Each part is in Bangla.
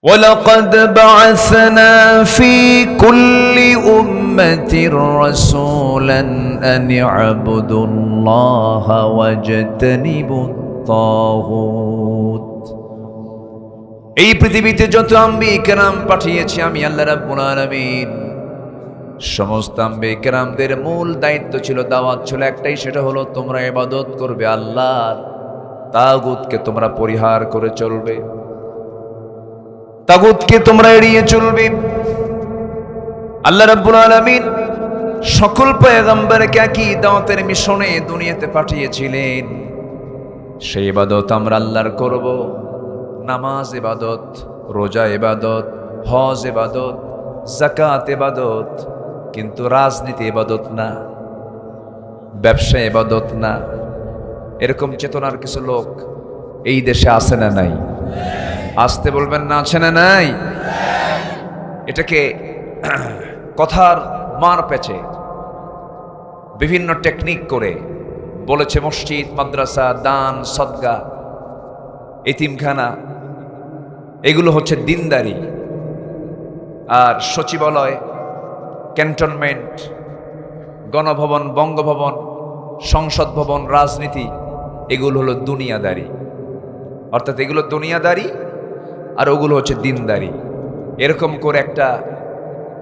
وَلَقَدْ بَعَثْنَا فِي كُلِّ أُمَّةٍ رَسُولًا أَنِ اعْبُدُوا اللَّهَ وَاجْتَنِبُوا الطَّاغُوتَ। এই পৃথিবীতে যত আম্বিয়া কেরাম পাঠিয়েছি আমি আল্লাহ রাব্বুল আলামিন, সমস্ত আম্বিয়া কেরামদের মূল দায়িত্ব ছিল, দাওয়াত ছিল একটাই, সেটা হলো তোমরা ইবাদত করবে আল্লাহর, তাগুতকে তোমরা পরিহার করে চলবে, তাগুতকে তোমরা এড়িয়ে চলবে। আল্লাহ রাব্বুল আলামিন সকল পয়গম্বরকে একই দাওয়াতের মিশনে দুনিয়াতে পাঠিয়েছিলেন। সেই ইবাদত আমরা আল্লাহর করব, নামাজ ইবাদত, রোজা ইবাদত, হজ ইবাদত, যাকাত ইবাদত, কিন্তু রাজনীতি ইবাদত না, ব্যবসা ইবাদত না। এরকম চেতনার কিছু লোক এই দেশে আছে না নাই? আসতে বলবেন না, আছে না নাই? এটাকে কথার মার পেঁচে বিভিন্ন টেকনিক করে বলেছে মসজিদ, মাদ্রাসা, দান, সদকা, এতিমখানা, এগুলো হচ্ছে দিনদারি। আর সচিবালয়, ক্যান্টনমেন্ট, গণভবন, বঙ্গভবন, সংসদ ভবন, রাজনীতি, এগুলো হলো দুনিয়াদারি। অর্থাৎ এগুলো দুনিয়াদারি আর ওগুলো হচ্ছে দিনদারি। এরকম করে একটা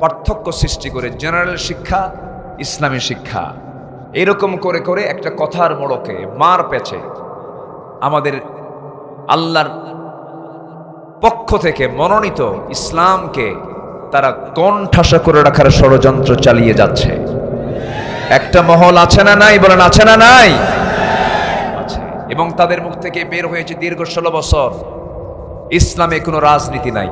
পার্থক্য সৃষ্টি করে জেনারেল শিক্ষা, ইসলামী শিক্ষা, এরকম করে করে একটা কথার মোড়কে মার পেঁচে আমাদের আল্লাহর পক্ষ থেকে মনোনীত ইসলামকে তারা কোণঠাসা করে রাখার ষড়যন্ত্র চালিয়ে যাচ্ছে। একটা মহল আছে না নাই? বলেন, আছে না নাই? আছে। এবং তাদের মুখ থেকে বের হয়েছে দীর্ঘ 16 বছর ইসলামে কোনো রাজনীতি নাই,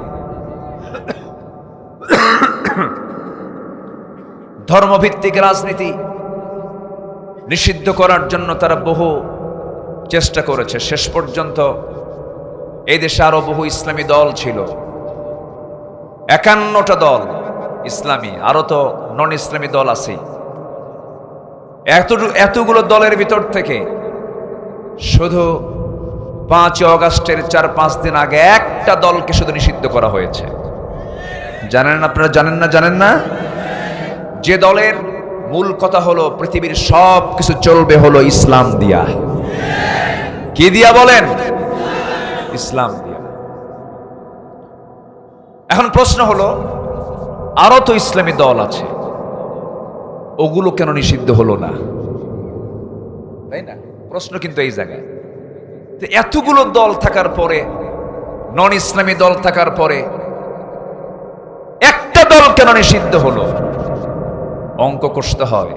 ধর্মভিত্তিক রাজনীতি নিষিদ্ধ করার জন্য তারা বহু চেষ্টা করেছে। শেষ পর্যন্ত এই দেশে আরো বহু ইসলামী দল ছিল, 51টা দল ইসলামী, আরো তো নন ইসলামী দল আছে। এতগুলো দলের ভিতর থেকে শুধু 5 অগাস্টের 4-5 দিন আগে একটা দলকে শুধু নিষিদ্ধ করা হয়েছে। জানেন আপনারা? জানেন না? যে দলের মূল কথা হলো পৃথিবীর সব কিছু চলবে হলো ইসলাম দিয়া। কি দিয়া বলেন? ইসলাম দিয়া। এখন প্রশ্ন হলো, আরো তো ইসলামী দল আছে, ওগুলো কেন নিষিদ্ধ হলো না? তাই না? প্রশ্ন কিন্তু এই জায়গায়। এতগুলো দল থাকার পরে, নন ইসলামী দল থাকার পরে একটা দল কেন নিষিদ্ধ হলো? অঙ্ক কষতে হয়।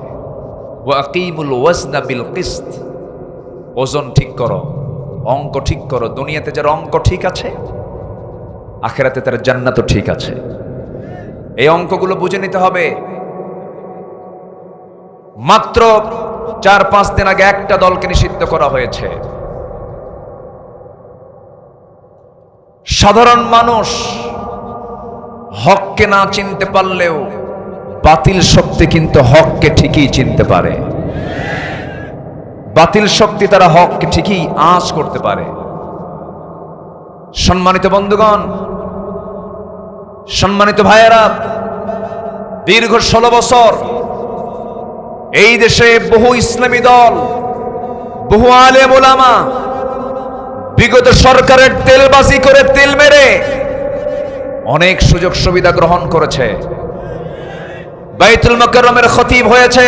ওয়াকিমুল ওয়াজনা বিল কিসত, ওজন ঠিক করো, অঙ্ক ঠিক করো। দুনিয়াতে যার অঙ্ক ঠিক আছে, আখিরাতে তার জান্নাতও ঠিক আছে। এই অঙ্কগুলো বুঝে নিতে হবে। মাত্র 4-5 দিন আগে একটা দলকে নিষিদ্ধ করা হয়েছে। সাধারণ মানুষ হককে না চিনতে পারলেও বাতিল শক্তি কিন্তু হককে ঠিকই চিনতে পারে। বাতিল শক্তি তারা হককে ঠিকই আঁচ করতে পারে। সম্মানিত বন্ধুগণ, সম্মানিত ভাইয়েরা, দীর্ঘ 16 বছর এই দেশে বহু ইসলামী দল, বহু আলেম ওলামা বিগত সরকারের তেলবাজি করে, তেল মেরে অনেক সুযোগ সুবিধা গ্রহণ করেছে। বাইতুল মুকাররমের খতিব হয়েছে।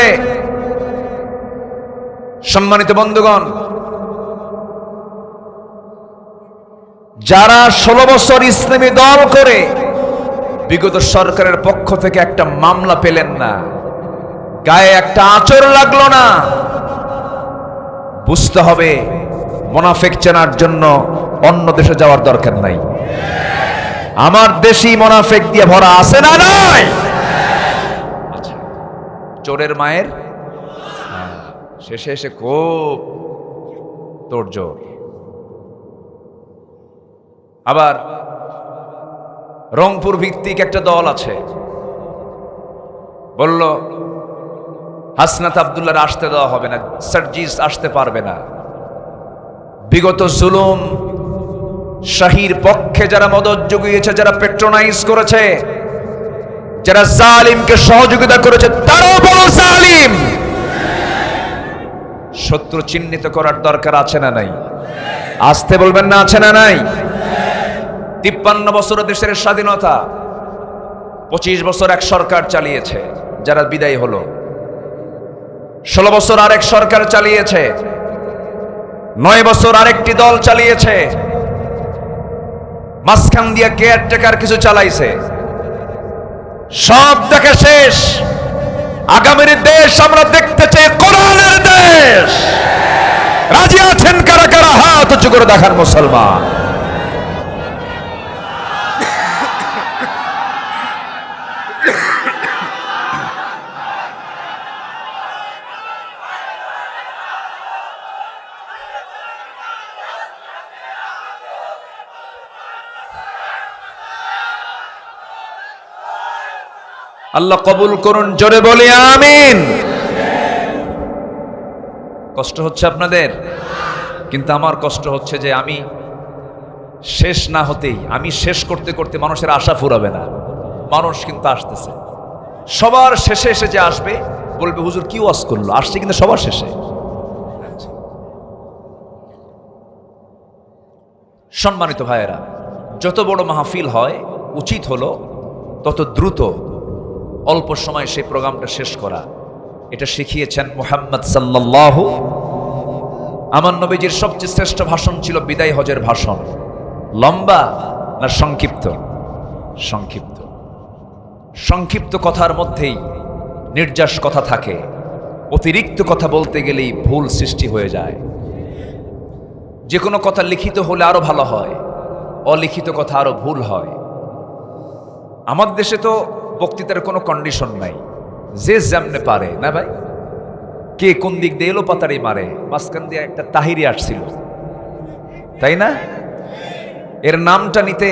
সম্মানিত বন্ধুগণ, যারা 16 বছর ইসলামী দল করে বিগত সরকারের পক্ষ থেকে একটা মামলা পেলেন না, গায়ে একটা আঁচড় লাগলো না, বুঝতে হবে মুনাফিক চেনার জন্য অন্য দেশে যাওয়ার দরকার নাই। আমার দেশি মুনাফিক দিয়ে ভরা আছে না নাই? আচ্ছা, চোরের মায়ের শেষে এসে খুব তোড়জোড়। আবার রংপুর ভিত্তিক একটা দল আছে, বলল হাসনাত আব্দুল্লাহর আসতে দেওয়া হবে না, সার্জিস আসতে পারবে না। বিগত জুলুম শাহীর পক্ষে যারা মদত জুগিয়েছে, যারা পেট্রোনাইজ করেছে, যারা জালিমকে সহযোগিতা করেছে, তারাও বড় জালিম। শত্রু চিহ্নিত করার দরকার আছে না নাই? আসতে বলবেন না, আছে না নাই? 53 বছর দেশের স্বাধীনতা, 25 বছর এক সরকার চালিয়েছে যারা বিদায় হলো, 16 বছর আরেক সরকার চালিয়েছে, 9 বছর আরেকটি দল চালিয়েছে, মাঝখান দিয়ে কেয়ারটেকার কিছু চালাইছে। সব দেখে শেষ। আগামীর দেশ আমরা দেখতে চাই কোরআনের দেশ। রাজি আছেন কারা কারা? হাত উঁচু করে দেখান মুসলমান। আল্লাহ কবুল করুন, জোরে বলি আমিন। কষ্ট হচ্ছে আপনাদের, কিন্তু আমার কষ্ট হচ্ছে যে আমি শেষ না হতেই, আমি শেষ করতে করতে মানুষের আশা ফুরাবে না। মানুষ কিন্তু আসতেছে, সবার শেষে এসে যে আসবে বলবে হুজুর কি ওয়াজ করলো, আসছে কিন্তু সবার শেষে। সম্মানিত ভাইয়েরা, যত বড় মাহফিল হয় উচিত হলো তত দ্রুত অল্প সময় সেই প্রোগ্রামটা শেষ করা। এটা শিখিয়েছেন মুহাম্মদ সাল্লাল্লাহু। আমার নবীজির সবচেয়ে শ্রেষ্ঠ ভাষণ ছিল বিদায় হজের ভাষণ। লম্বা না সংক্ষিপ্ত? সংক্ষিপ্ত। সংক্ষিপ্ত কথার মধ্যেই নির্যাস কথা থাকে, অতিরিক্ত কথা বলতে গেলেই ভুল সৃষ্টি হয়ে যায়। যে কোনো কথা লিখিত হলে আরো ভালো হয়, অলিখিত কথা আরো ভুল হয়। আমাদের দেশে তো বক্তৃতার কোনো কন্ডিশন নাই, যে যেমনে পারে না ভাই। কে কোন দিক দিয়ে এলো পাতারি মারে, মাঝখান দিয়ে একটা তাহিরি আসছিল, তাই না? এর নামটা নিতে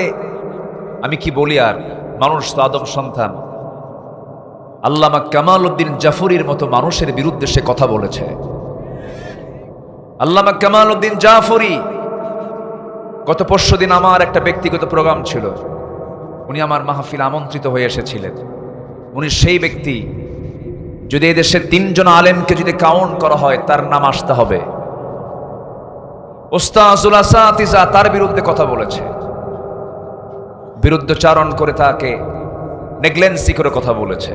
আমি কি বলি আর, মানুষ তো আদম সন্তান। আল্লামা কামাল উদ্দিন জাফরির মতো মানুষের বিরুদ্ধে সে কথা বলেছে। আল্লামা কামাল উদ্দিন জাফরি, গত পরশুদিন আমার একটা ব্যক্তিগত প্রোগ্রাম ছিল, উনি আমার মাহফিল আমন্ত্রিত হয়ে এসেছিলেন। উনি সেই ব্যক্তি, যদি এদেশে 3 জন আলেমকে যদি কাউন্ট করা হয় তার নাম আসতে হবে। ওস্তাজুল আসাতিজা তার বিরুদ্ধে কথা বলেছে, বিরুদ্ধচারণ করে তাকে নেগলেন্সি করে কথা বলেছে।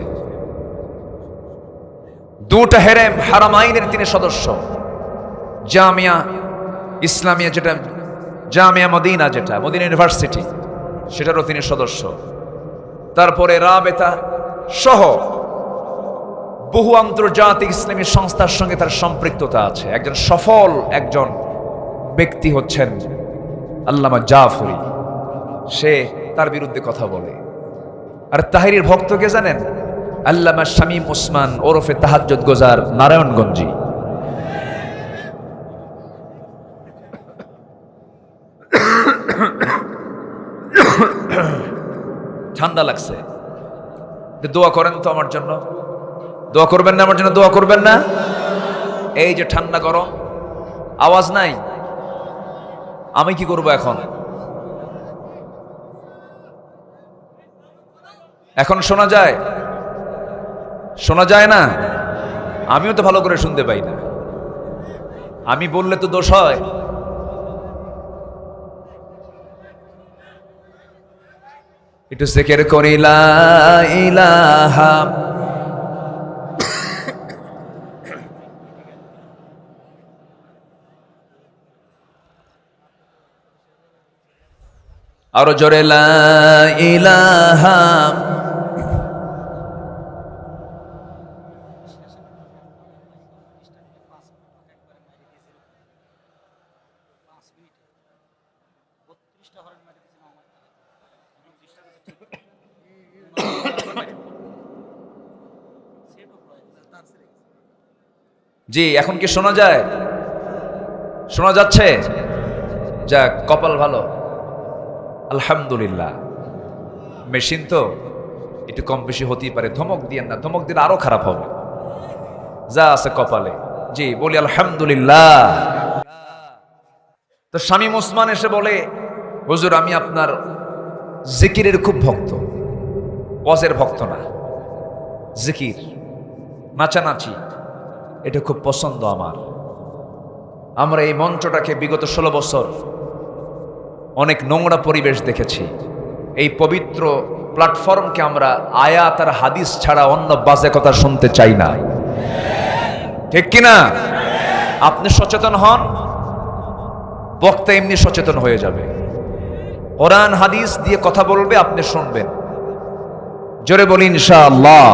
2টা হারামাইনের তিনি সদস্য, জামিয়া ইসলামিয়া যেটা, জামিয়া মদিনা যেটা মদিনা ইউনিভার্সিটি, সেটারও তিনি সদস্য। তারপরে রাবেতা সহ বহু আন্তর্জাতিক ইসলামী সংস্থার সঙ্গে তার সম্পৃক্ততা আছে। একজন সফল একজন ব্যক্তি হচ্ছেন আল্লামা জাফরি। সে তার বিরুদ্ধে কথা বলে। আর তাহিরির ভক্তকে জানেন? আল্লামা শামীম ওসমান ওরফে তাহাজ্জুদ গোজার নারায়ণগঞ্জি। ঠান্ডা লাগছে, দোয়া করেন তো আমার জন্য। দোয়া করবেন না আমার জন্য? দোয়া করবেন না? এই যে ঠান্ডা গরম, আওয়াজ নাই, আমি কি করব এখন? এখন শোনা যায়? শোনা যায় না? আমিও তো ভালো করে শুনতে পাই না। আমি বললে তো দোষ হয়। একটু জিকির করি লা ইলাহা। আরো জোরে লা ইলাহা। জি, এখন কি শোনা যায়? শোনা যাচ্ছে? যাক, কপাল ভালো, আলহামদুলিল্লাহ। মেশিন তো একটু কম বেশি হতেই পারে, ধমক দিয়েন না, ধমক দিলে আরো খারাপ হবে। যা আছে কপালে। জি, বলি আলহামদুলিল্লাহ। তো শামীম ওসমান এসে বলে হুজুর আমি আপনার জিকিরের খুব ভক্ত, ওয়াজের ভক্ত না। জিকির, নাচানাচি এটা খুব পছন্দ আমার। আমরা এই মঞ্চটাকে বিগত 16 বছর অনেক নোংরা পরিবেশ দেখেছি। এই পবিত্র প্ল্যাটফর্মকে আমরা আয়াত আর হাদিস ছাড়া অন্য বাজে কথা শুনতে চাই না, ঠিক কিনা? আপনি সচেতন হন, বক্তা এমনি সচেতন হয়ে যাবে। কোরআন হাদিস দিয়ে কথা বলবে, আপনি শুনবেন। জোরে বলি ইনশাআল্লাহ।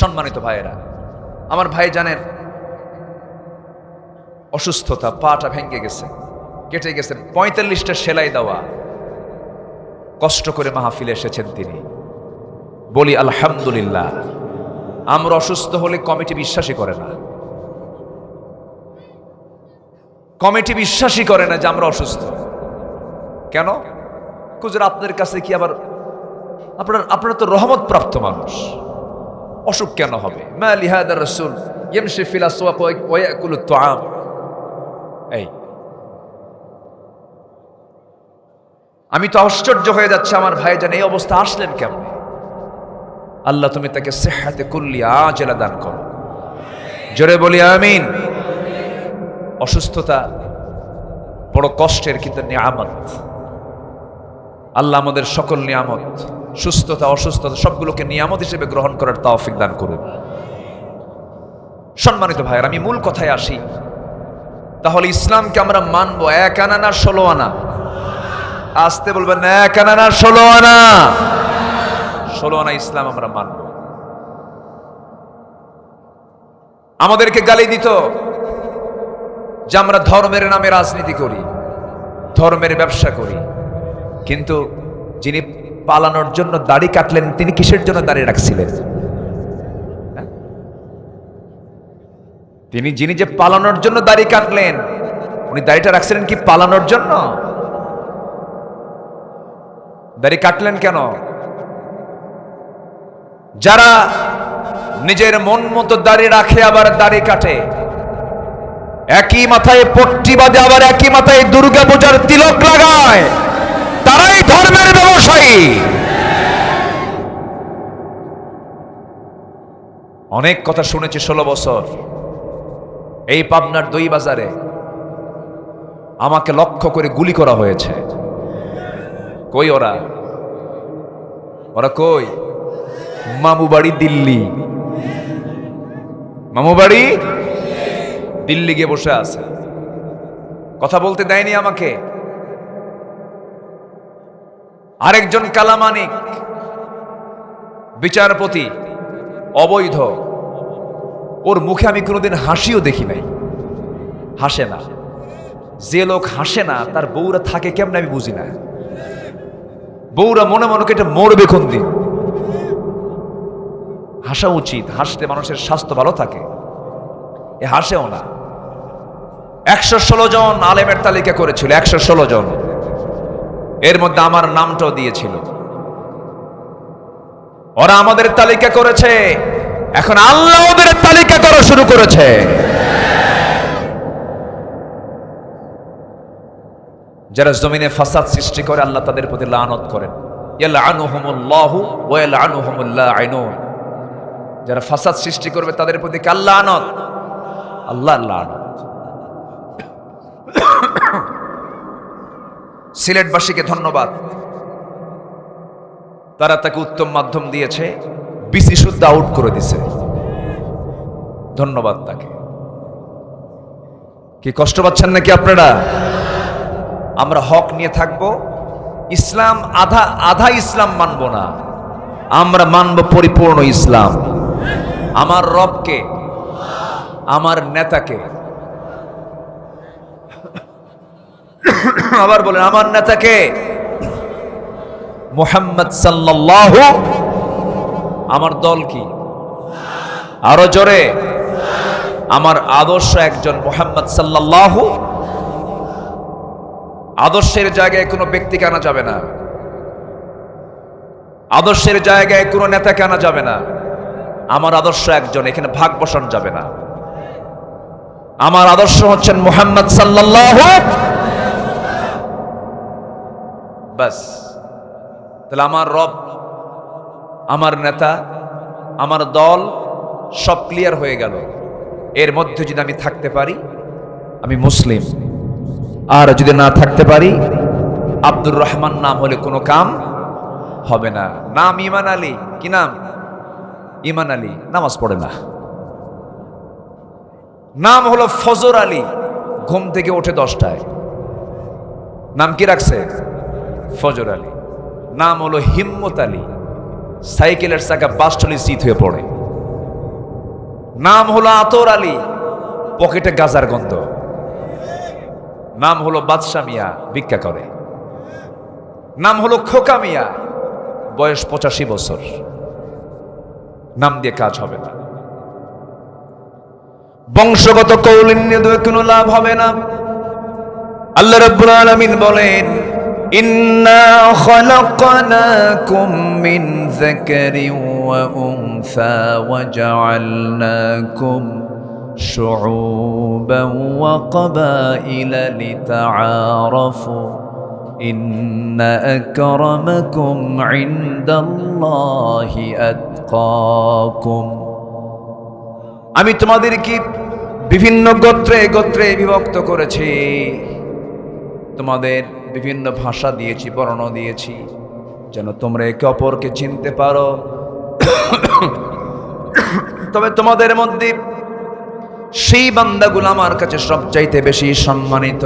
সম্মানিত ভাইয়েরা, আমার ভাই জানেন অসুস্থতা, পাটা ভেঙে গেছে, কেটে গেছে, 45টা সেলাই দেওয়া, কষ্ট করে মাহফিলে এসেছেন তিনি। বলি আলহামদুলিল্লাহ। আমরা অসুস্থ হলে কমিটি বিশ্বাসই করে না, কমিটি বিশ্বাসই করে না যে আমরা অসুস্থ। কেন? হুজুর আপনাদের কাছে কি আবার আপনারা তো রহমত প্রাপ্ত মানুষ, অসুখ কেন হবে? মা লিহাদার রাসূল ইয়ামশি ফিল আসওয়াক ওয়া ইয়াকুলু তুআম। এই আমি তো আশ্চর্য হয়ে যাচ্ছে, আমার ভাইজান এই অবস্থা আসলেন কেমনে? আল্লাহ তুমি তাকে সিহহাতে কুল্লিয়া আজলা দান করো। জোরে বলি আমিন। অসুস্থতা বড় কষ্টের, কিন্তু নিয়ামত। আল্লাহ আমাদের সকল নিয়ামত, সুস্থতা অসুস্থতা সবগুলোকে নিয়ামত হিসেবে গ্রহণ করার তৌফিক দান করুন। সম্মানিত ভাইয়ের, আমি মূল কথায় আসি। তাহলে ইসলামকে আমরা মানবো 1 আনা না 16 আনা? আসতে বলবেন 1 আনা না 16 আনা? 16 আনা ইসলাম আমরা মানব। আমাদেরকে গালি দিত যে আমরা ধর্মের নামে রাজনীতি করি, ধর্মের ব্যবসা করি। কিন্তু যিনি পালানোর জন্য দাড়ি কাটলেন, তিনি কিসের জন্য দাড়ি রাখছিলেন? যিনি যে পালানোর জন্য দাড়ি কাটলেন, উনি দাড়িটা রাখছিলেন কি পালানোর জন্য? দাড়ি কাটলেন কেন? যারা নিজের মন মতো দাড়ি রাখে আবার দাড়ি কাটে, একই মাথায় পট্টি বাঁধে আবার একই মাথায় দুর্গা পূজার তিলক লাগায়, তারাই ধর্মের ব্যবসায়ী। অনেক কথা শুনেছি 16 বছর। এই পাবনার দই বাজারে আমাকে লক্ষ্য করে গুলি করা হয়েছে। কই ওরা? ওরা কই? মামু বাড়ি দিল্লি, মামু বাড়ি দিল্লি গিয়ে বসে আছে, কথা বলতে দেয়নি আমাকে। আরেকজন কালামানিক বিচারপতি, অবৈধ, ওর মুখে আমি কোনোদিন হাসিও দেখি নাই, হাসে না। যে লোক হাসে না তার বউরা থাকে কেমন আমি বুঝি না। বউরা মনে মনে এটা মরবে কোন দিন। হাসা উচিত, হাসলে মানুষের স্বাস্থ্য ভালো থাকে। এ হাসেও না। 116 জন আলেমের তালিকা করেছিল, 116 জন, এর মধ্যে আমার নামটাও দিয়েছিল। ওরা আমাদের তালিকা করেছে, এখন আল্লাহ ওদের তালিকা করা শুরু করেছে। যারা জমিনে ফাসাদ সৃষ্টি করে আল্লাহ তাদের প্রতি লানত করেন। ইয়ালআনুহুমুল্লাহু ওয়া ইয়ালআনুহুমুল লাঈনুন। যারা ফাসাদ সৃষ্টি করবে তাদের প্রতি কি আল্লাহ লানত? আল্লাহ লানত। সিলেটবাসীকে ধন্যবাদ, তারা তাকে উত্তম মাধ্যম দিয়েছে, বিসি শুদ্ধ আউট করে দিছে। ধন্যবাদ তাকে। কি কষ্ট পাচ্ছেন নাকি আপনারা? আমরা হক নিয়ে থাকবো। ইসলাম আধা আধা ইসলাম মানব না, আমরা মানব পরিপূর্ণ ইসলাম। আমার রবকে, আমার নেতাকে, আবার বলেন আমার নেতাকে, মুহাম্মদ সাল্লাল্লাহু। আমার দল কি? আরো জোরে। আমার আদর্শ একজন, মুহাম্মদ সাল্লাল্লাহু। আদর্শের জায়গায় কোনো ব্যক্তিকে আনা যাবে না, আদর্শের জায়গায় কোনো নেতাকে আনা যাবে না। আমার আদর্শ একজন, এখানে ভাগ বসানো যাবে না। আমার আদর্শ হচ্ছেন মুহাম্মদ সাল্লাল্লাহু। বাস, তাহলে আমার রব, আমার নেতা, আমার দল সব ক্লিয়ার হয়ে গেল। এর মধ্যে যদি আমি থাকতে পারি আমি মুসলিম, আর যদি না থাকতে পারি আব্দুর রহমান নাম হলে কোনো কাম হবে না। নাম ইমান আলী, কি নাম? ইমান আলী, নামাজ পড়ে না। নাম হলো ফজর আলী, ঘুম থেকে ওঠে 10টায়, নাম কি রাখছে? ফজর আলী। নাম হলো হিম্মত আলী, সাইকেলের চাকা বাসটলি চিত হয়ে পড়ে। নাম হলো আতর আলী, পকেটে গাজার গন্ধ। নাম হলো বাদশা মিয়া, ভিক্ষা করে। নাম হলো খোকা মিয়া, বয়স 85 বছর। নাম দিয়ে কাজ হবে না। বংশগত কৌলিন্য দিয়ে কোনো লাভ হবে না। আল্লাহ রাব্বুল আলামিন বলেন, ইন্না খালাকনাকুম মিন যাকারিন ওয়া উনসা ওয়া জাআলনাকুম শুউবান ওয়া ক্বাবাইলা লিতাআরাফু ইন্না আকরামাকুম ইনদাল্লাহি আতকাকুম। আমি তোমাদেরকে বিভিন্ন গোত্রে গোত্রে বিভক্ত করেছি, তোমাদের বিভিন্ন ভাষা দিয়েছি, বর্ণ দিয়েছি, যেন তোমরা একে অপরকে চিনতে পারো। তবে তোমাদের মধ্যে সেই বান্দাগুলো আমার কাছে সবচাইতে বেশি সম্মানিত,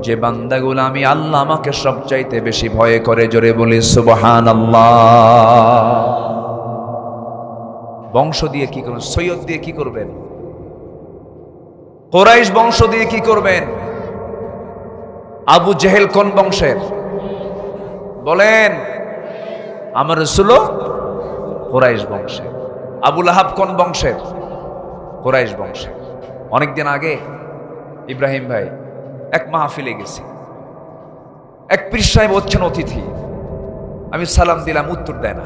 যে বান্দাগুলো আমি আল্লাহ আমাকে সবচাইতে বেশি ভয় করে। জোরে বলি সুবহানাল্লাহ। বংশ দিয়ে কি করবেন? সৈয়দ দিয়ে কি করবেন? কুরাইশ বংশ দিয়ে কি করবেন? আবু জেহেল কোন বংশের বলেন? আমার রাসূল কুরাইশ বংশের। আবু লাহাব কোন বংশের? কুরাইশ বংশের। অনেকদিন আগে ইব্রাহিম ভাই এক মাহফিলে গেছি, এক পীর সাহেব হচ্ছেন অতিথি। আমি সালাম দিলাম, উত্তর দেয় না।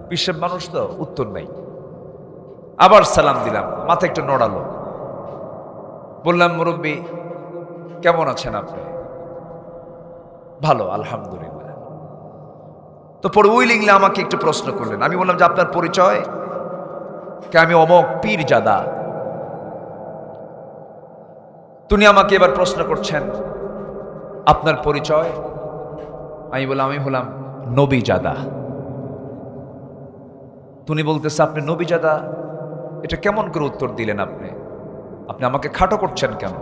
পীর সাহেব মানুষ তো, উত্তর নাই। আবার সালাম দিলাম, মাথা একটু নড়ালো। বললাম, মুরব্বী কেমন আছেন আপনি? ভালো আলহামদুলিল্লাহ। তো পরে উইলিংলি আমাকে একটু প্রশ্ন করলেন। আমি বললাম যে আপনার পরিচয়? কে? আমি অমক পীর জাদা। তিনি আমাকে এবার প্রশ্ন করছেন আপনার পরিচয়? আমি বললাম আমি হলাম নবী জাদা। তিনি বলতেছে আপনি নবী জাদা, এটা কেমন করে উত্তর দিলেন আপনি? আপনি আমাকে খাটো করছেন কেন?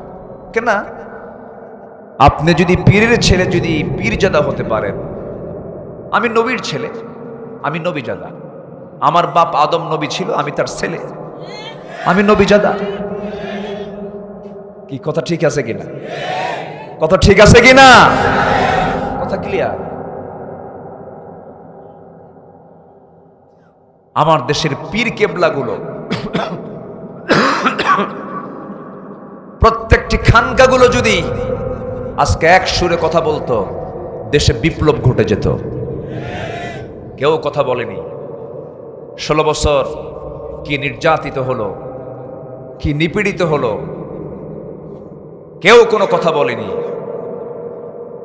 কেন আপনি যদি পীরের ছেলে, যদি পীরজাদা হতে পারেন, আমি নবীর ছেলে, আমি নবীজাদা। আমার বাপ আদম নবী ছিল, আমি তার ছেলে, আমি নবীজাদা। কি কথা ঠিক আছে কিনা? কথা ঠিক আছে কিনা? কথা ক্লিয়ার? আমার দেশের পীর কেবলাগুলো, প্রত্যেকটি খানকাগুলো যদি আজকে এক সুরে কথা বলতো, দেশে বিপ্লব ঘটে যেত। কেউ কথা বলেনি। 16 বছর কি নির্যাতিত হলো, কি নিপীড়িত হলো, কেউ কোনো কথা বলেনি।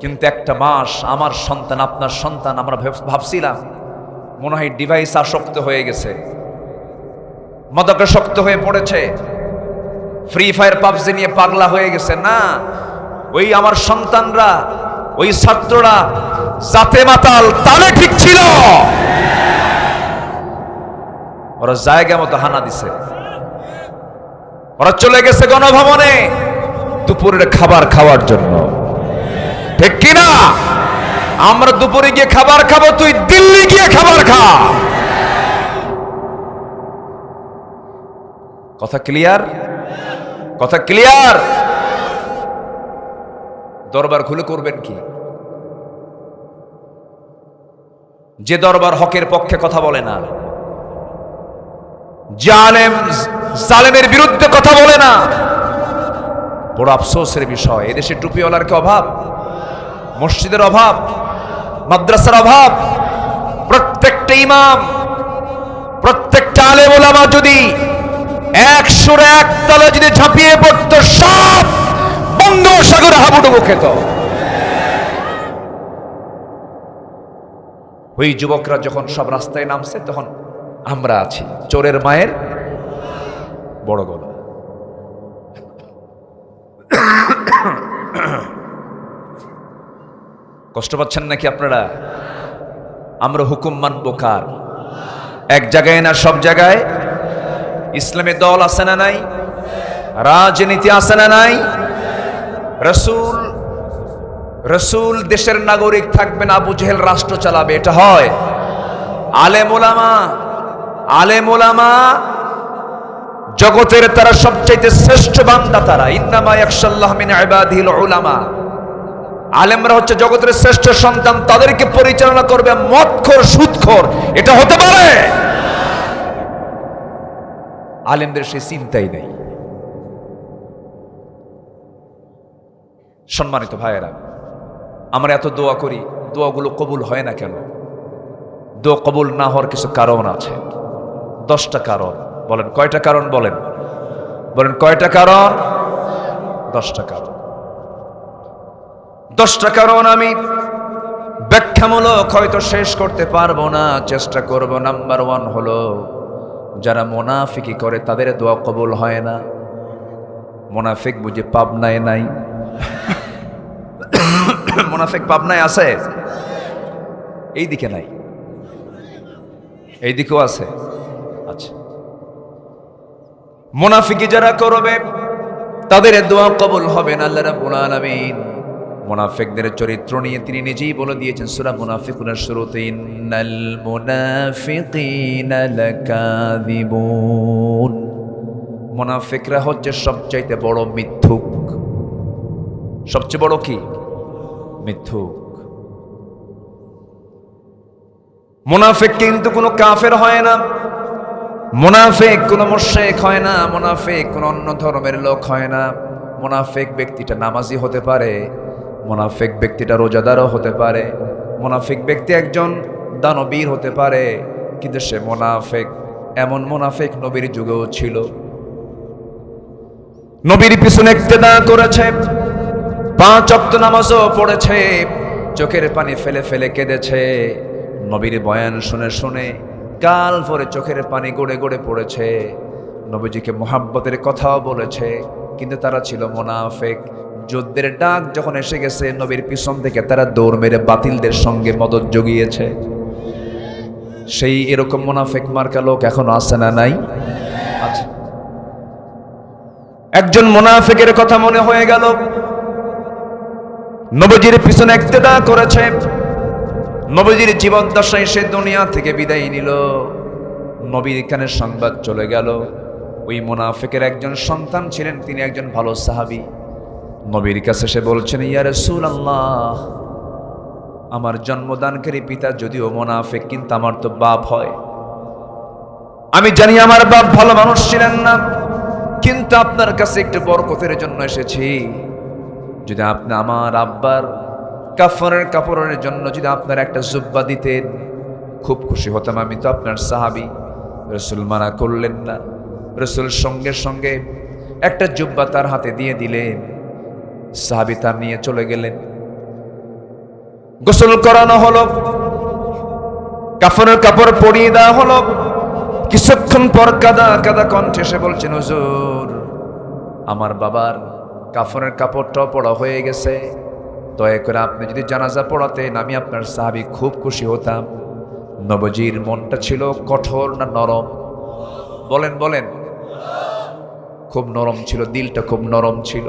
কিন্তু একটা মাস আমার সন্তান, আপনার সন্তান, আমরা ভাবছিলাম মনে হয় ডিভাইস আসক্ত হয়ে গেছে, মাদকাসক্ত হয়ে পড়েছে, ফ্রি ফায়ার পাবজি নিয়ে পাগলা হয়ে গেছে। না, ওই আমার সন্তানরা, ওই ছাত্ররা জাতে মাতাল, তালে ঠিক ছিল। ওরা জায়গা মতো হানা দিছে। ওরা চলে গেছে গণভবনে দুপুরের খাবার খাওয়ার জন্য, ঠিক কিনা? আমরা দুপুরে গিয়ে খাবার খাবো, তুই দিল্লি গিয়ে খাবার খা। কথা ক্লিয়ার? কথা ক্লিয়ার? দরবার খুলে করবেন কি? যে দরবার হকের পক্ষে কথা বলে না, জালেমের বিরুদ্ধে কথা বলে না, বড় আফসোসের বিষয়। এদেশে টুপিওয়ালার কি অভাব? মসজিদের অভাব? মাদ্রাসার অভাব? প্রত্যেকটা ইমাম, প্রত্যেকটা আলেম ওলামা যদি 101 তলা যদি ঝাঁপিয়ে পড়তো সব বঙ্গোপসাগরে হাবুডুবু খেত। ওই যুবকরা যখন সব রাস্তায় নামছে তখন আমরা আছি চোরের মায়ের বড় গলা। কষ্ট পাচ্ছেন নাকি আপনারা? আমরা হুকুম মানবো কার? এক জায়গায় না সব জায়গায়? ইসলামে দল আছে না নাই? রাজনীতি আছে না নাই? রসুল দেশের নাগরিক থাকবেন, আবু জেহেল রাষ্ট্র চালাবে, এটা হয়? আলেম ওলামা জগতের তারা সবচাইতে শ্রেষ্ঠ বান্দা, তারা ইন্নামা ইয়াখশাল্লাহ মিন ইবাদিহিল উলামা। আলেমরা হচ্ছে জগতের শ্রেষ্ঠ সন্তান, তাদেরকে পরিচালনা করবে মদখোর সুদখোর, এটা হতে পারে? আলেমদের সেই চিন্তাই নেই। সম্মানিত ভাইয়েরা, আমরা এত দোয়া করি, দোয়াগুলো কবুল হয় না কেন? দোয়া কবুল না হওয়ার কিছু কারণ আছে, 10টা কারণ। বলেন কয়টা কারণ? বলেন কয়টা কারণ? 10টা কারণ। 10টা কারণ আমি ব্যাখ্যামূলক হয়তো শেষ করতে পারবো না, চেষ্টা করব। নাম্বার 1 হলো যারা মুনাফিকি করে তাদের দোয়া কবুল হয় না। মুনাফিক বুঝে পাবনায় নাই? মুনাফিক পাবনায় আছে? এইদিকে নাই, এইদিকেও আছে। আচ্ছা, মুনাফিকি যারা করবে তাদের দোয়া কবুল হবে না। আল্লাহ রাব্বুল আলামিন মুনাফিকদের চরিত্র নিয়ে তিনি নিজেই বলে দিয়েছেন সূরা মুনাফিকুনের শুরুতে, ইন্নাল মুনাফিকিনা লাকাযিবুন। মুনাফিকরা হচ্ছে সবচাইতে বড় মিথ্যুক। সবচেয়ে বড় কি? মিথ্যুক। মুনাফিক কিন্তু কোনো কাফের হয় না, মুনাফিক কোনো মুশরিক হয় না, মুনাফিক কোনো অন্য ধর্মের লোক হয় না। মুনাফিক ব্যক্তিটা নামাজি হতে পারে, মুনাফিক ব্যক্তিটা রোজাদারও হতে পারে, মুনাফিক ব্যক্তি একজন দানবীর হতে পারে, কিন্তু সে মুনাফিক। এমন মুনাফিক নবীর যুগেও ছিল। নবীর পিছনে ইক্তেদা করেছে, 5 ওয়াক্ত নামাজও পড়েছে, চোখের পানি ফেলে ফেলে কেঁদেছে, নবীর বয়ান শুনে শুনে কাল ভরে চোখের পানি গড়ে গড়ে পড়েছে, নবীজিকে মোহাব্বতের কথাও বলেছে, কিন্তু তারা ছিল মুনাফিক। যুদ্ধের ডাক যখন এসে গেছে, নবীর পিছন থেকে তারা দৌড় মেরে বাতিলদের সঙ্গে মদদ জুগিয়েছে। সেই এরকম মুনাফিক মার্কা লোক এখনো আছে না নাই? আচ্ছা, একজন মুনাফিকের কথা মনে হয়ে গেল, নবীজির পিছনে ইক্তেদা করেছে, নবীজির জীবদ্দশায় সে দুনিয়া থেকে বিদায় নিল। নবীর কানে সংবাদ চলে গেল ওই মুনাফিকের একজন সন্তান ছিলেন, তিনি একজন ভালো সাহাবী। নবীর কাছে সে বলছেন, ইয়া রাসূলুল্লাহ, আমার জন্মদানকারী পিতা যদিও মুনাফিক, কিন্তু আমার তো বাপ হয়। আমি জানি আমার বাপ ভালো মানুষ ছিলেন না, কিন্তু আপনার কাছে একটু বরকতের জন্য এসেছি। যদি আপনি আমার আব্বার কাফনের কাপড়ের জন্য যদি আপনার একটা জুব্বা দিতেন, খুব খুশি হতাম, আমি তো আপনার সাহাবী। রাসূল মানা করলেন না, রাসূল সঙ্গে সঙ্গে একটা জুব্বা তার হাতে দিয়ে দিলেন। সাহাবী তার নিয়ে চলে গেলেন, গোসল করানো হলো, কাফনের কাপড় পরিয়ে দেওয়া হলো। কিছুক্ষণ পর কাদা কাদা কণ্ঠে সে বলছেন, হুজুর, আমার বাবার কাফনের কাপড়টাও পড়া হয়ে গেছে, দয়া করে আপনি যদি জানাজা পড়াতেন, আমি আপনার সাহাবী খুব খুশি হতাম। নবীজির মনটা ছিল কঠোর না নরম? বলেন বলেন। খুব নরম ছিল, দিলটা খুব নরম ছিল।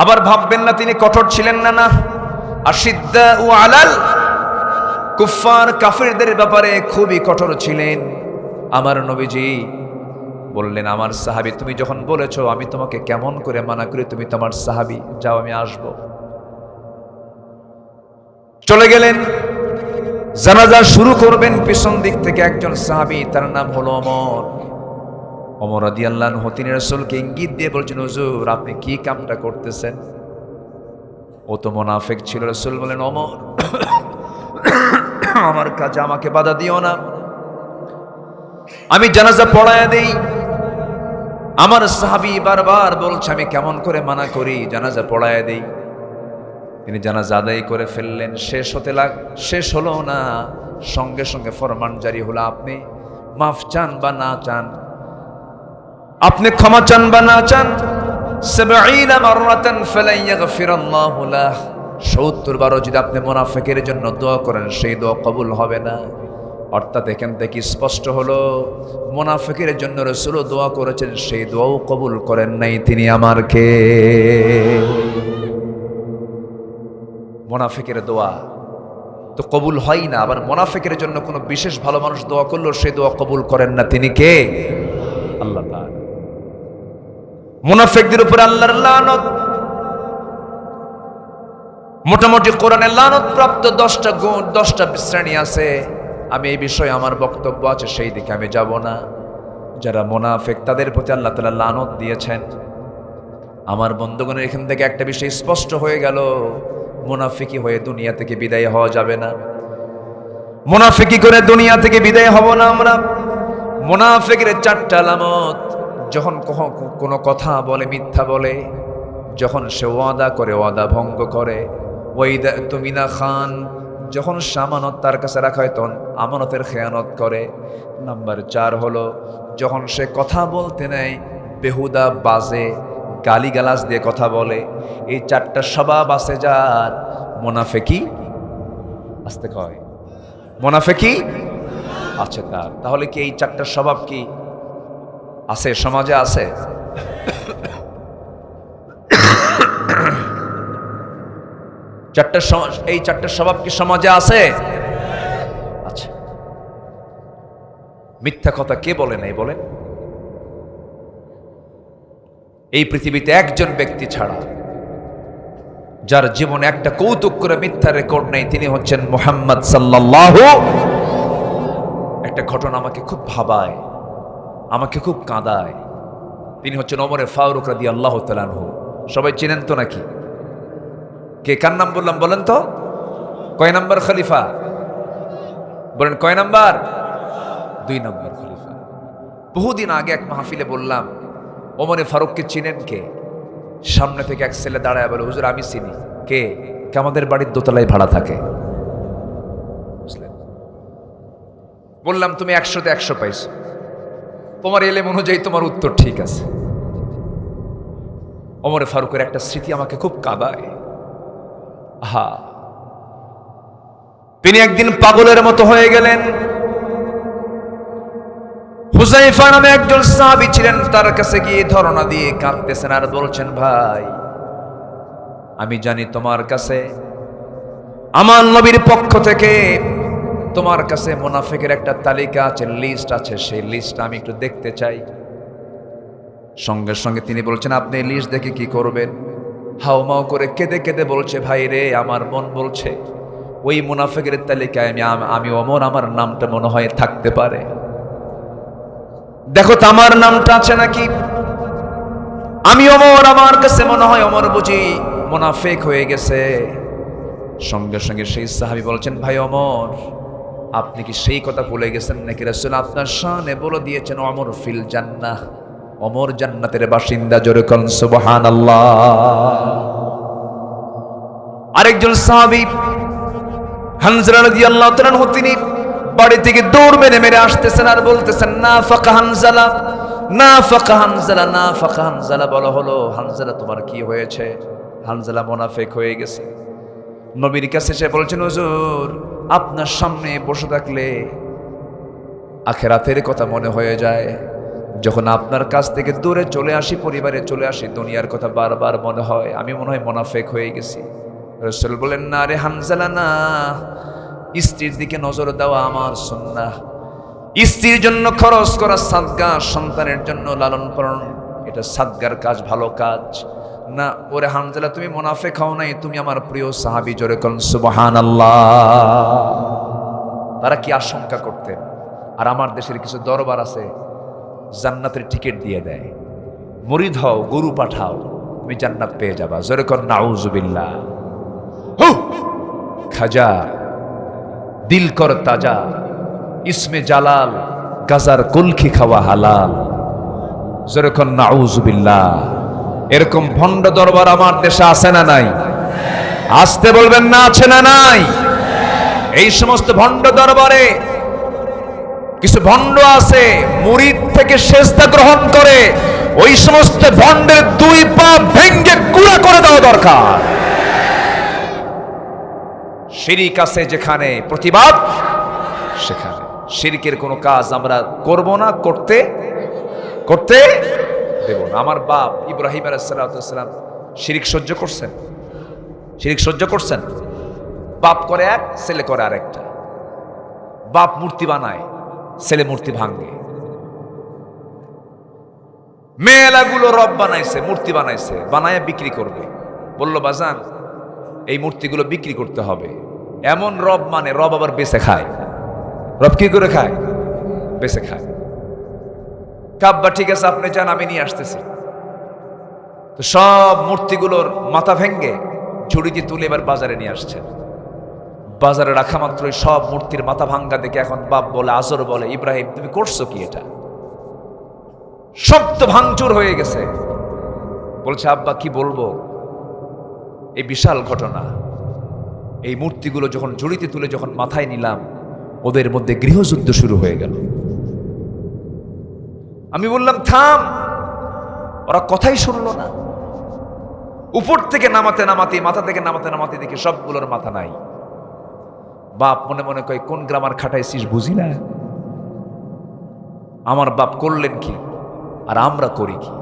আবার ভাববেন না তিনি কঠোর ছিলেন না, না, আশিদ্দাউ আলাল কুফার, কাফিরদের ব্যাপারে খুবই কঠোর ছিলেন। আমার নবীজি বললেন, আমার সাহাবী, তুমি যখন বলেছো, আমি তোমাকে কেমন করে মানা করি, তুমি তোমার সাহাবী, যাও, আমি আসবো। চলে গেলেন, জানাজা শুরু করবেন। পিছন দিক থেকে একজন সাহাবী, তার নাম হলো ওমর রাদিয়াল্লাহু আনহু, তিনি রাসূলকে ইঙ্গিত দিয়ে বলছেন, হুজুর, আপনি কি কামটা করতেছেন? ও তো মুনাফিক ছিল। রাসূল বলেন, ওমর, আমার কাজে আমাকে বাধা দিও না। আমি জানাজা পড়ায়া দেই। আমার সাহাবী বারবার বলছে আমি কেমন করে মানা করি, জানাজা পড়ায়া দেই। তিনি জানাজা আদায় করে ফেললেন। শেষ হলো না, সঙ্গে সঙ্গে ফরমান জারি হলো, আপনি মাফ চান বা না চান, আপনি ক্ষমা চান বা না চান, ৭০ মাররাতান ফালান ইয়াগফিরাল্লাহু লাহ, ৭০ বারও যদি আপনি মুনাফিকের জন্য দোয়া করেন সেই দোয়া কবুল হবে না। অর্থাৎ এখান থেকে স্পষ্ট হলো মুনাফিকের জন্য রাসূল দোয়া করেছেন, সেই দোয়াও কবুল করেন নাই। তিনি আমার কে? মুনাফিকের দোয়া তো কবুল হয় না, আবার মুনাফিকের জন্য কোনো বিশেষ ভালো মানুষ দোয়া করলো সেই দোয়া কবুল করেন না। তিনি কে? আল্লাহ তাআলা। মুনাফিকদের উপর আল্লাহর লানত। মোটামুটি কোরআনে লানত প্রাপ্ত 10টা গুণ, 10টা শ্রেণী আছে। আমি এই বিষয়ে আমার বক্তব্য আছে, সেই দিকে আমি যাব না। যারা মুনাফিক তাদের প্রতি আল্লাহ তাআলা লানত দিয়েছেন। আমার বন্ধুগণের এখান থেকে একটা বিষয় স্পষ্ট হয়ে গেল, মুনাফিকি হয়ে দুনিয়া থেকে বিদায় হওয়া যাবে না। মুনাফিকি করে দুনিয়া থেকে বিদায় হব না আমরা। মুনাফিকের 4টা আলামত। যখন কোনো কথা বলে মিথ্যা বলে, যখন সে ওয়াদা করে ওয়াদা ভঙ্গ করে, ওয়াইদা তুমিনা খান, যখন আমানত তার কাছে রাখা হয় তখন আমানতের খেয়ানত করে। নাম্বার 4 হলো যখন সে কথা বলতে নেয় বেহুদা বাজে গালিগালাজ দিয়ে কথা বলে। এই 4টা স্বভাব আছে যার, মুনাফিকি আসতে কয়, মুনাফিকি আছে তার। তাহলে কি এই 4টা স্বভাব কি আছে সমাজে? আছে। এই 4টা স্বভাব কি সমাজে আছে? আচ্ছা, মিথ্যা কথা কে বলে নাই বলেন? এই পৃথিবীতে একজন ব্যক্তি ছাড়া যার জীবনে একটা কৌতুক করে মিথ্যা রেকর্ড নেই, তিনি হচ্ছেন মুহাম্মদ সাল্লাল্লাহু। একটা ঘটনা আমাকে খুব ভাবায়, আমাকে খুব কাঁদায়। তিনি হচ্ছেন ওমরে ফারুক রাদিয়াল্লাহু তাআলা আনহু। সবাই চিনেন তো নাকি? কে কার নাম বললাম বলেন তো? কয় নাম্বার খলিফা বলেন? কয় নাম্বার? 2 নম্বর খলিফা। বহুদিন আগে এক মাহফিলে বললাম, ওমরে ফারুককে চিনেন কে? সামনে থেকে এক ছেলে দাঁড়ায় বলে, হুজুর আমি চিনি। কে? আমাদের বাড়ির দোতলায় ভাড়া থাকে। বললাম তুমি 100তে 100 পাইছো, তোমার এলেম অনুযায়ী তোমার উত্তর ঠিক আছে। ওমরে ফারুকের একটা স্মৃতি আমাকে খুব কাঁদায়। তিনি একদিন পাগলের মতো হয়ে গেলেন। হুযায়ফা নামে একজন সাহাবী ছিলেন, তার কাছে গিয়ে ধরনা দিয়ে কাঁদতেছেন আর বলছেন, ভাই আমি জানি তোমার কাছে আমার নবীর পক্ষ থেকে তোমার কাছে মুনাফিকের একটা তালিকা আছে, লিস্ট আছে, সেই লিস্ট আমি একটু দেখতে চাই। সঙ্গে সঙ্গে তিনি বলছেন, আপনি এই লিস্ট দেখে কি করবেন? হাউমাউ করে কেঁদে কেঁদে বলছে, ভাই রে আমার মন বলছে ওই মুনাফিকের তালিকায় আমি ওমর, আমার নামটা মনে হয় থাকতে পারে। দেখো তো আমার নামটা আছে নাকি? আমি ওমর, আমার কাছে মনে হয় ওমর বুঝি মুনাফিক হয়ে গেছে। সঙ্গে সঙ্গে সেই সাহাবী বলছেন, ভাই ওমর আপনি কি সেই কথা ভুলে গেছেন নাকি? রাসূল আপনার শানে বলে দিয়েছেন ওমর ফিল জান্নাহ, ওমর জান্নাতের বাসিন্দা। জোরে কোন সুবহানাল্লাহ। আরেকজন সাহাবী হানজালা রাদিয়াল্লাহু তাআলা আনহু, তিনি বাড়ি থেকে দৌড় মেরে মেরে আসতেছেন আর বলতেছেন, নাফাকা হানজালা, নাফাকা হানজালা, নাফাকা হানজালা। বলা হলো, হানজালা তোমার কি হয়েছে? হানজালা মুনাফিক হয়ে গেছে। নবীর কাছে এসে বলছেন, হুজুর আপনার সামনে বসে থাকলে আখিরাতের কথা মনে হয়ে যায়, যখন আপনার কাছ থেকে দূরে চলে আসি, পরিবারে চলে আসি, দুনিয়ার কথা বারবার মনে হয়, আমি মনে হয় মুনাফিক হয়ে গেছি। রাসূল বলেন, না রে হানজালা না, স্ত্রীর দিকে নজর দেওয়া আমার সুন্নাহ। স্ত্রীর জন্য খরচ করা সাদকা, সন্তানের জন্য লালন পালন, এটা সাদকার কাজ, ভালো কাজ না। ওরে হানজালা তুমি মুনাফিক হও নাই, তুমি আমার প্রিয় সাহাবী। জোরে কোন সুবহানাল্লাহ। তারা কি আশঙ্কা করতেন? আর আমার দেশের কিছু দরবার আছে জান্নাতের টিকিট দিয়ে দেয়, মুরিদ হও, গরু পাঠাও, তুমি জান্নাত পেয়ে যাবা। জোরে কোন নাউজুবিল্লাহ। খাজা, দিল কর তাজা, ইসমে জালাল, গাজার কলখি খাওয়া হালাল। যেরকম নাউজুবিল্লাহ। এরকম ভণ্ড দরবার আমার দেশে আছে না নাই? আসতে বলবেন না, আছে না নাই? এই সমস্ত ভণ্ড দরবারে কিছু ভণ্ড আছে, মুরিদ থেকে সেজদা গ্রহণ করে। ওই সমস্ত ভণ্ডের দুই পা ভেঙ্গে গুঁড়া করে দেওয়া দরকার। শিরিক আছে যেখানে, প্রতিবাদ সেখানে। শিরকের কোনো কাজ আমরা করব না, করতে দেব না। আমার বাপ ইব্রাহিম আলাইহিস সালাম শিরিক সহ্য করছেন? শিরিক সহ্য করছেন? বাপ করে এক, ছেলে করে আরেকটা। বাপ মূর্তি বানায়, ছেলে মূর্তি ভাঙে। মেলাগুলো রব বানাইছে, মূর্তি বানাইছে, বানায় বিক্রি করবে। বলল বাজান এই মূর্তিগুলো বিক্রি করতে হবে। এমন রব মানে রব আবার বেঁচে খায়। রব কি করে খায়? বেঁচে খায়। কাব্বা ঠিক আছে, আপনি যান, আমি নিয়ে আসতেছি। তো সব মূর্তিগুলোর মাথা ভেঙ্গে ঝুড়িতে তুলে এবার বাজারে নিয়ে আসছেন। বাজারে রাখা মাত্রই সব মূর্তির মাথা ভাঙ্গা দেখে এখন বাপ বলে, আজর বলে, ইব্রাহিম তুমি করছো কি এটা? সব তো ভাঙচুর হয়ে গেছে। বলছে আব্বা কি বলবো, এই বিশাল ঘটনা। এই মূর্তিগুলো যখন ঝুড়িতে তুলে যখন মাথায় নিলাম, ওদের মধ্যে গৃহযুদ্ধ শুরু হয়ে গেল। আমি বললাম থাম, ওরা কথাই শুনলো না। উপর থেকে নামাতে নামাতে, মাথা থেকে নামাতে নামাতে দেখি সবগুলোর মাথা নাই। বাপ মনে মনে কয় কোন গ্রামার খাটাইছিস বুঝি না। আমার বাপ করলেন কি আর আমরা করি কি?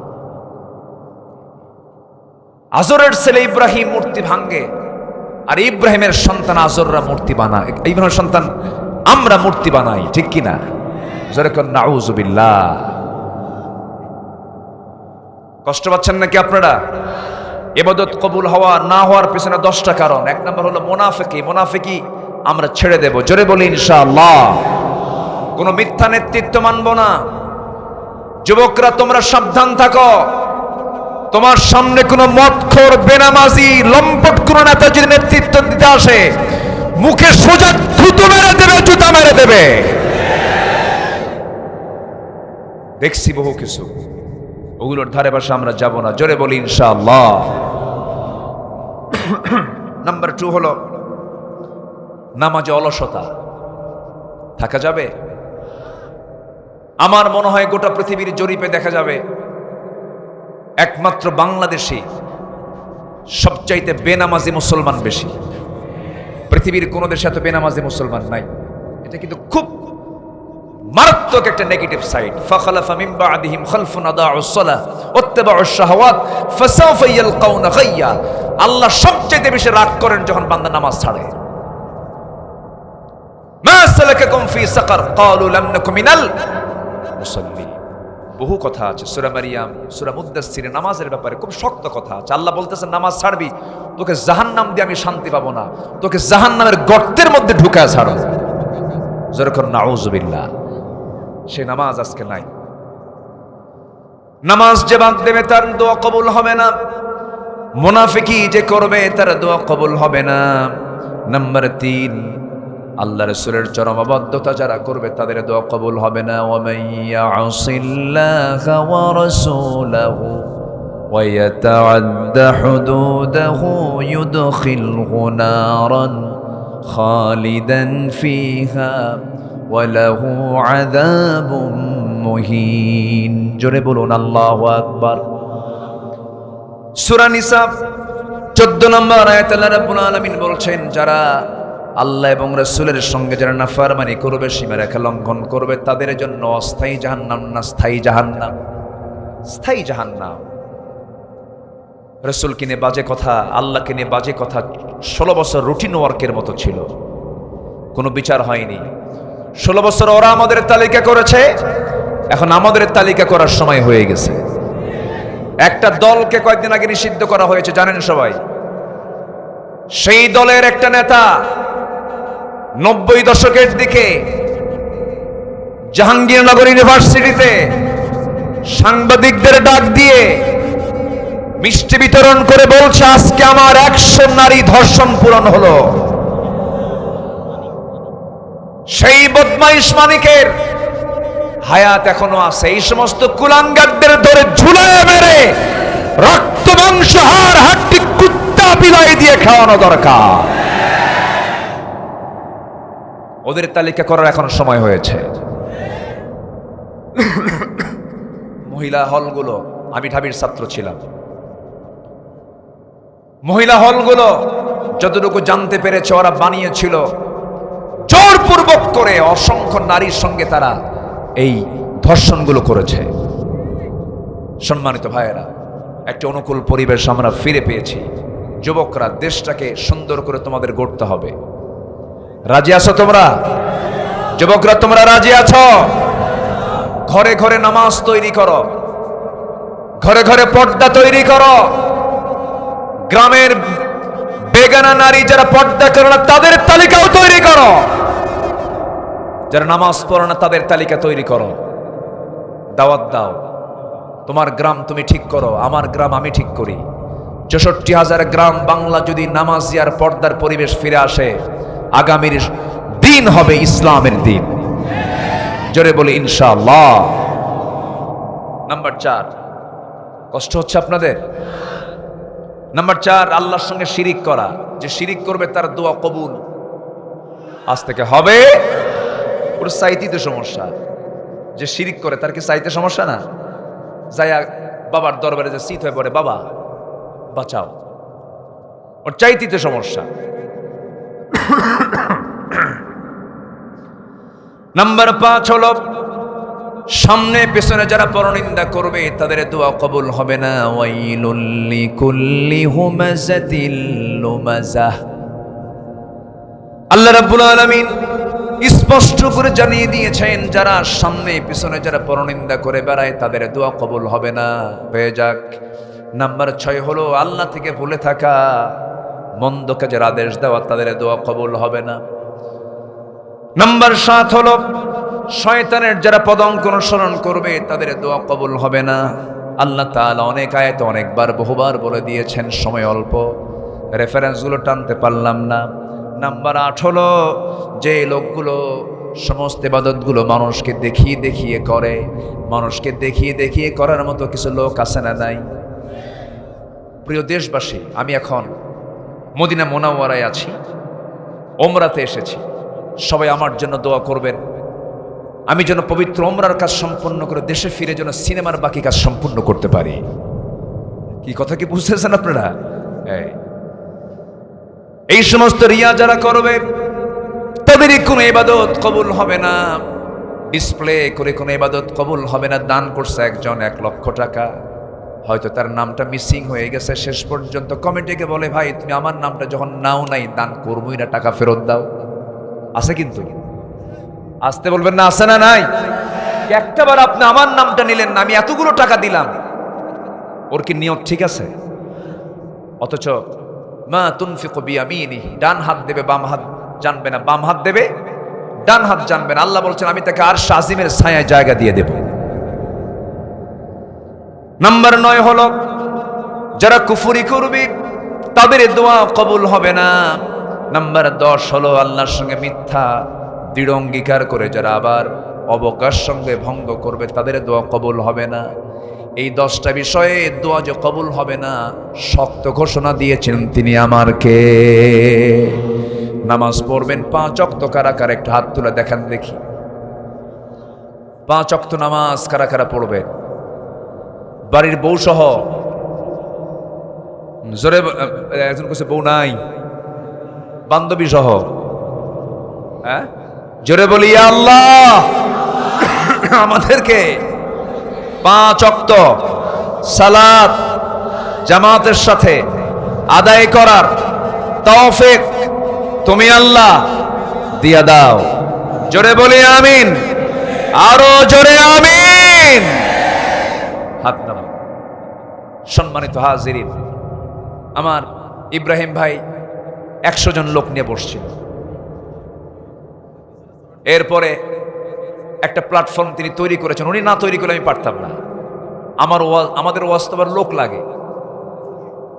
আজরের ছেলে ইব্রাহিম মূর্তি ভাঙ্গে, আর ইব্রাহিমের সন্তান আজররা মূর্তি বানায়। ইব্রাহিমের সন্তান আমরা মূর্তি বানাই, ঠিক কিনা? যেরকম নাউজুবিল্লাহ। কষ্ট পাচ্ছেন নাকি আপনারা? ইবাদত কবুল হওয়া না হওয়ার পেছনে 10টা কারণ। 1 নম্বর হলো মুনাফিকি আমরা ছেড়ে দেব। জোরে বলি ইনশাআল্লাহ। কোন মিথ্যা নেতৃত্ব মানব না। যুবকরা তোমরা সাবধান থাকো। তোমার সামনে কোন মদখোর, বেনামাজি, লম্পট কোন নেতা যদি নেতৃত্ব দিতে আসে, মুখে সোজা থুতু মেরে দেবে, জুতা মেরে দেবে। দেখছি বহু কিছু, ওগুলোর ধারে পাশে আমরা যাব না। জোরে বলি ইনশাআল্লাহ। নাম্বার 2 হলো নামাজে অলসতা থাকা যাবে? আমার মনে হয় গোটা পৃথিবীর জরিপে দেখা যাবে একমাত্র বাংলাদেশে সবচাইতে বেনামাজি মুসলমান বেশি। পৃথিবীর কোন দেশে এত বেনামাজি মুসলমান নাই। এটা কিন্তু খুব মারাত্মক একটা নেগেটিভ সাইড। ফাখালাফা মিন বা'দিহিম খালফুন আদাউস সালাহ ওয়াত্তাবাউশ শাহাওয়াত ফাসাউফা ইয়ালকাউনা গায়্যা। আল্লাহ সবচেয়ে বেশি রাগ করেন যখন বান্দা নামাজ ছাড়ে। মা সালাকাকুম ফি সাকার ক্বালু লাম নাকু মিনাল মুসাল্লিন। বহু কথা আছে সূরা মারিয়াম, সূরা মুদ্দাসসিরে নামাজের ব্যাপারে খুব শক্ত কথা আছে। আল্লাহ বলতেছেন নামাজ ছাড়বি, তোকে জাহান্নাম দিয়ে আমি শান্তি পাবো না, তোকে জাহান্নামের গর্তের মধ্যে ঢুকায় ছাড়ো। যেরকম নাউজুবিল্লাহ। সে নামাজ আজকে নাই। নামাজ যে বাদ দেবে তার দোয়া কবুল হবে না। মুনাফিকি যে করবে তার দোয়া কবুল হবে না। নাম্বার 3, আল্লাহ রাসূলের চরম অবাধ্যতা যারা করবে তাদের দোয়া কবুল হবে না। ওয়া মাইয়াসিল্লাহা ওয়া রাসূলাহু ওয়া ইয়াতাআদ্দা হুদুদাহু ইউদখিলহু নারান খালিদান ফিহা ওয়া লাহু আযাবুম মুহিন। জোরে বলুন আল্লাহু আকবার। সূরা নিসা 14 নম্বর আয়াতে আল্লাহ রাব্বুল আলামিন বলছেন, যারা আল্লাহ এবং রাসূলের সঙ্গে যারা নাফরমানি করবে, সীমারেখা লঙ্ঘন করবে, তাদের জন্য অস্থায়ী জাহান্নাম না স্থায়ী জাহান্নাম। স্থায়ী জাহান্নাম। রাসূলকে নিয়ে বাজে কথা, আল্লাহকে নিয়ে বাজে কথা 16 বছর রুটিন ওয়ার্কের মতো ছিল, কোনো বিচার হয়নি। 16 বছর ওরা আমাদের তালিকা করেছে, এখন আমাদের তালিকা করার সময় হয়ে গেছে। একটা দলকে কয়েকদিন আগে নিষিদ্ধ করা হয়েছে, জানেন সবাই। সেই দলের একটা নেতা 90 দশকের দিকে জাহাঙ্গীরনগর ইউনিভার্সিটিতে সাংবাদিকদের ডাক দিয়ে মিষ্টি বিতরণ করে বলছে, আজকে আমার 100 নারী ধর্ষণ পূরণ হলো। সেই বদমাইশ মানিকের হায়াত এখনো আছে। এই সমস্ত কুলাঙ্গারদের ধরে ঝুলায় মেরে রক্ত মাংস হাড় হাড্ডি কুত্তা বিলাই দিয়ে খাওয়ানো দরকার। ওদের তালিকা করার এখন সময় হয়েছে। মহিলা হলগুলো, আমি ঢাবির ছাত্র ছিলাম, মহিলা হলগুলো যতটুকু জানতে পেরেছে ওরা বানিয়েছিল জোরপূর্বক করে। অসংখ্য নারীর সঙ্গে তারা এই ধর্ষণগুলো করেছে। সম্মানিত ভাইয়েরা, একটা অনুকূল পরিবেশ আমরা ফিরে পেয়েছি। যুবকরা, দেশটাকে সুন্দর করে তোমাদের গড়তে হবে। রাজি আছো তোমরা? যুবকরা, তোমরা রাজি আছো? ঘরে ঘরে নামাজ তৈরি করো, ঘরে ঘরে পর্দা তৈরি করো। গ্রামের বেগানা নারী যারা পর্দা করে না তাদের তালিকাও তৈরি করো। যারা নামাজ পড়ে না তাদের তালিকা তৈরি করো। দাওয়াত দাও, তোমার গ্রাম তুমি ঠিক করো, আমার গ্রাম আমি ঠিক করি। ৬৪,০০০ গ্রাম বাংলা যদি নামাজি আর পর্দার পরিবেশ ফিরে আসে, আগামীর দিন হবে ইসলামের দিন। জোরে বলি ইনশাআল্লাহ। নাম্বার 4, কষ্ট হচ্ছে আপনাদের? নাম্বার 4, আল্লাহর সঙ্গে শিরিক করা। যে শিরিক করবে তার দোয়া কবুল আজ থেকে হবে। ওর চাইতে সমস্যা। যে শিরিক করে তার কি চাইতে সমস্যা না? যাইয়া বাবার দরবারে যে শীত হয়ে পড়ে, বাবা বাঁচাও, ওর চাইতে সমস্যা। নাম্বার 5 হলো সামনে পেছনে যারা পরনিন্দা করবে তাদের দোয়া কবুল হবে না। ওয়াইলুল লিকুল্লি হুমাযাতিল লুমাযাহ। আল্লাহ রাব্বুল আলামিন স্পষ্ট করে জানিয়ে দিয়েছেন, যারা সামনে পিছনে যারা পরনিন্দা করে বেড়ায় তাদের দোয়া কবুল হবে না। হয়ে যাক। নাম্বার 6 হলো আল্লাহ থেকে ভুলে থাকা, মন্দ কাজের আদেশ দেওয়া, তাদের দোয়া কবুল হবে না। নাম্বার 7 হলো শয়তানের যারা পদাঙ্ক অনুসরণ করবে তাদের দোয়া কবুল হবে না। আল্লাহ তাআলা অনেক আয়াতে অনেকবার বহুবার বলে দিয়েছেন, সময় অল্প, রেফারেন্সগুলো টানতে পারলাম না। নাম্বার 8 হলো যে লোকগুলো সমস্ত ইবাদতগুলো মানুষকে দেখিয়ে দেখিয়ে করে, মানুষকে দেখিয়ে দেখিয়ে করার মতো কিছু লোক আছে না নাই? প্রিয় দেশবাসী, আমি এখন মদিনা মুনাওয়ারায় আছি, ওমরাতে এসেছি। সবাই আমার জন্য দোয়া করবেন, আমি যেন পবিত্র ওমরার কাজ সম্পন্ন করে দেশে ফিরে যেন সিনেমার বাকি কাজ সম্পূর্ণ করতে পারি। কি কথা কি বুঝতেছেন আপনারা? এই সমস্ত রিয়া যারা করবে তাদেরই কোনো ইবাদত কবুল হবে না। ডিসপ্লে করে কোনো ইবাদত কবুল হবে না। দান করছে একজন 1 লক্ষ টাকা, হয়তো তার নামটা মিসিং হয়ে গেছে। শেষ পর্যন্ত কমিটিকে বলে, ভাই তুমি আমার নামটা যখন নাও নাই, দান করবোই না, টাকা ফেরত দাও। আছে কিন্তু, আসতে বলবেন না, আছে না নাই? একটাবার আপনি আমার নামটা নিলেন না, আমি এতগুলো টাকা দিলাম, ওর কি নিয়ত ঠিক আছে? অথচ মা তুনফিকু বিয়ামিনিহি, ডান হাত দেবে বাম হাত জানবে না, বাম হাত দেবে ডান হাত জানবে না। আল্লাহ বলছেন আমি তাকে আরশ আজিমের ছায়ায় জায়গা দিয়ে দেব। নাম্বার 9 হলো যারা কুফরি করবে তাদের দোয়া কবুল হবে না। নাম্বার 10 হলো আল্লাহর সঙ্গে মিথ্যা দৃঢ় অঙ্গীকার করে যারা আবার অবকাশ সঙ্গে ভঙ্গ করবে তাদের দোয়া কবুল হবে না। এই 10টা বিষয়ে দোয়া যে কবুল হবে না, শক্ত ঘোষণা দিয়েছেন তিনি আমার কে? নামাজ পড়বেন 5 ওয়াক্ত, কারা কারা একটু হাত তুলে দেখান দেখি। 5 ওয়াক্ত নামাজ কারা কারা পড়বেন? বাড়ির বউ সহ। জোরে একজন কইছে বউ নাই, বান্ধবী সহ। হ্যাঁ, জোরে বলি ইয়া আল্লাহ, আমাদেরকে 5 ওয়াক্ত সালাত জামাতের সাথে আদায় করার তৌফিক তুমি আল্লাহ দিয়া দাও। জোরে বলি আমিন, আরো জোরে আমিন। হাত নামান। সম্মানিত হাজিরিন, আমার ইব্রাহিম ভাই 100 জন লোক নিয়ে বসছিল। এরপরে একটা প্ল্যাটফর্ম তিনি তৈরি করেছেন। উনি না তৈরি করলে আমি পারতাম না। আমাদের ওয়াজ তো আবার লোক লাগে।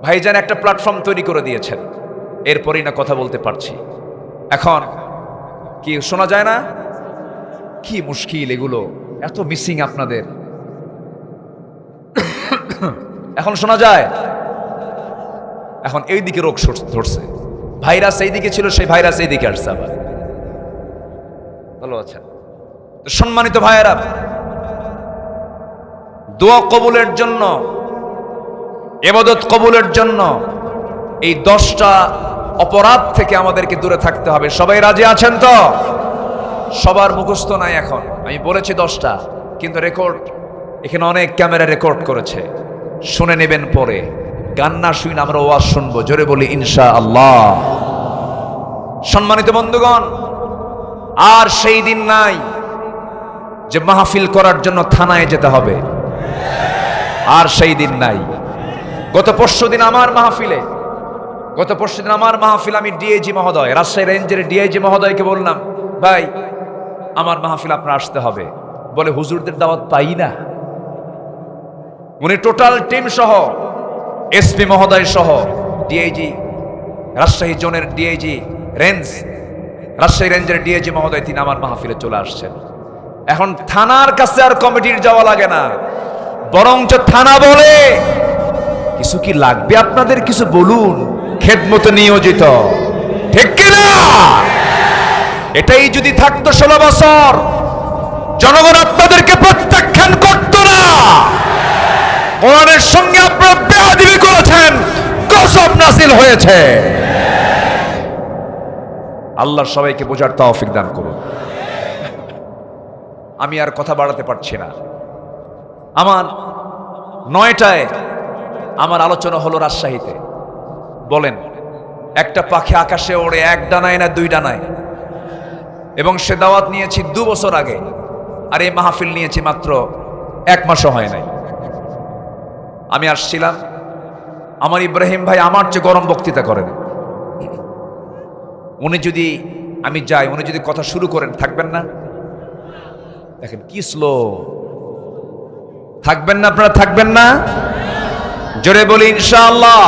ভাইজান একটা প্ল্যাটফর্ম তৈরি করে দিয়েছেন, এরপরই না কথা বলতে পারছি। এখন কি শোনা যায় না? কি মুশকিল এগুলো। এত মিসিং আপনাদের। এখন শোনা যায়, এখন এই দিকে রোগ ধরছে, ভাইরাস এই দিকে ছিল, সেই ভাইরাস এই দিকে আসছে আবার। ভালো আছেন? সম্মানিত ভাইয়েরা, দোয়া কবুলের জন্য, ইবাদত কবুলের জন্য এই 10টা অপরাধ থেকে আমাদেরকে দূরে থাকতে হবে। সবাই রাজি আছেন তো? সবার মুখস্থ নাই এখন, আমি বলেছি 10টা, কিন্তু রেকর্ড এখানে অনেক ক্যামেরা রেকর্ড করেছে, শুনে নেবেন পরে। গান না শুনে আমরা ওয়াজ শুনবো, জোরে বলি ইনশাআল্লাহ। সম্মানিত বন্ধুগণ, আর সেই দিন নাই যে মাহফিল করার জন্য থানায় যেতে হবে, আর সেই দিন নাই। গত পরশুদিন আমার মাহফিল আমি ডিআইজি মহোদয়, রাজশাহী রেঞ্জের ডিআইজি মহোদয়কে বললাম, ভাই আমার মাহফিল আপনার আসতে হবে। বলে হুজুরদের দাওয়াত পাই না। উনি টোটাল টিম সহ, এসপি মহোদয় সহ, ডিআইজি রাজশাহী জোনের ডিআইজি রেঞ্জ, রাজশাহী রেঞ্জের ডিআইজি মহোদয়, তিনি আমার মাহফিলে চলে আসছেন। এখন থানার কাছে আর কমিটির যাওয়া লাগে না, বরঞ্চ থানা বলে কিছু কি লাগবে আপনাদের, কিছু বলুন, খেদমতে নিয়োজিত, ঠিক কিনা? এটাই যদি থাকতো 16 বছর, জনগণ আপনাদেরকে প্রত্যাখ্যান করতো না। কোরআনের সঙ্গে আপনারা বেয়াদবি করেছেন, গজব নাযিল হয়েছে। আল্লাহ সবাইকে বোঝার তৌফিক দান করুন। আমি আর কথা বাড়াতে পারছি না। আমার 9টায় আমার আলোচনা হলো রাজশাহীতে। বলেন, একটা পাখি আকাশে ওড়ে 1 ডানায় না 2 ডানায়, এবং সে দাওয়াত নিয়েছি 2 বছর আগে, আর এই মাহফিল নিয়েছি মাত্র 1 মাসও হয় নাই। আমি আসছিলাম, আমার ইব্রাহিম ভাই আমার চেয়ে গরম বক্তৃতা করেন। উনি যদি, আমি যাই, উনি যদি কথা শুরু করেন, থাকবেন না? দেখেন কি স্লো, থাকবেন না? আপনারা থাকবেন না? জোরে বলি ইনশাআল্লাহ।